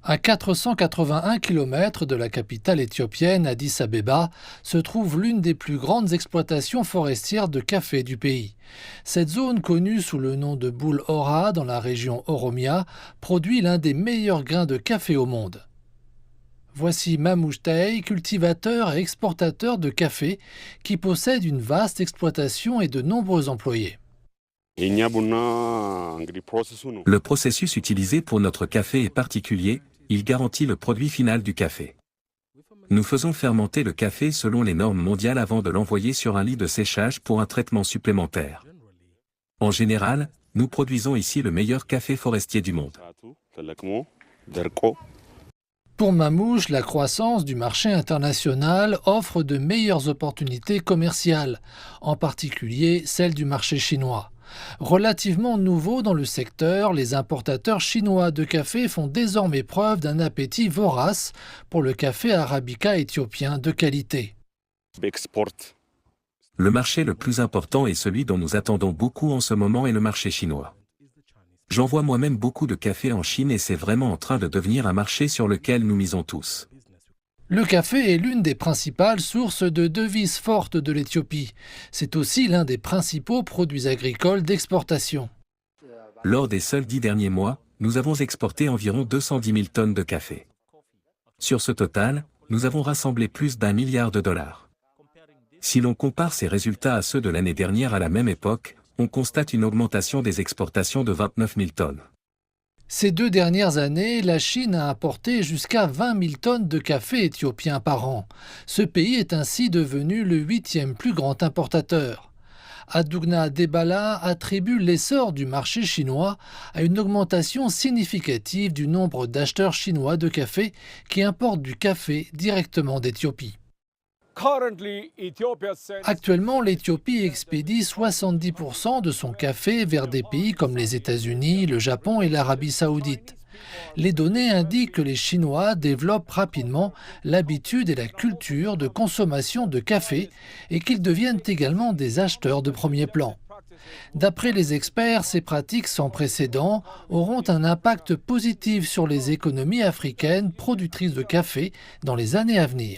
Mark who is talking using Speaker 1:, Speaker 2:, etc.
Speaker 1: À 481 km de la capitale éthiopienne Addis Abeba se trouve l'une des plus grandes exploitations forestières de café du pays. Cette zone, connue sous le nom de Boule Ora dans la région Oromia, produit l'un des meilleurs grains de café au monde. Voici Mamouche Tey, cultivateur et exportateur de café, qui possède une vaste exploitation et de nombreux employés.
Speaker 2: Le processus utilisé pour notre café est particulier, il garantit le produit final du café. Nous faisons fermenter le café selon les normes mondiales avant de l'envoyer sur un lit de séchage pour un traitement supplémentaire. En général, nous produisons ici le meilleur café forestier du monde.
Speaker 1: Pour Mamouche, la croissance du marché international offre de meilleures opportunités commerciales, en particulier celle du marché chinois. Relativement nouveaux dans le secteur, les importateurs chinois de café font désormais preuve d'un appétit vorace pour le café arabica éthiopien de qualité.
Speaker 2: Le marché le plus important et celui dont nous attendons beaucoup en ce moment est le marché chinois. J'envoie moi-même beaucoup de café en Chine et c'est vraiment en train de devenir un marché sur lequel nous misons tous.
Speaker 1: Le café est l'une des principales sources de devises fortes de l'Éthiopie. C'est aussi l'un des principaux produits agricoles d'exportation.
Speaker 2: Lors des seuls 10 derniers mois, nous avons exporté environ 210 000 tonnes de café. Sur ce total, nous avons rassemblé plus d'1 milliard de dollars. Si l'on compare ces résultats à ceux de l'année dernière à la même époque, on constate une augmentation des exportations de 29 000 tonnes.
Speaker 1: Ces 2 dernières années, la Chine a importé jusqu'à 20 000 tonnes de café éthiopien par an. Ce pays est ainsi devenu le 8e plus grand importateur. Adugna Debala attribue l'essor du marché chinois à une augmentation significative du nombre d'acheteurs chinois de café qui importent du café directement d'Éthiopie. Actuellement, l'Éthiopie expédie 70% de son café vers des pays comme les États-Unis, le Japon et l'Arabie saoudite. Les données indiquent que les Chinois développent rapidement l'habitude et la culture de consommation de café et qu'ils deviennent également des acheteurs de premier plan. D'après les experts, ces pratiques sans précédent auront un impact positif sur les économies africaines productrices de café dans les années à venir.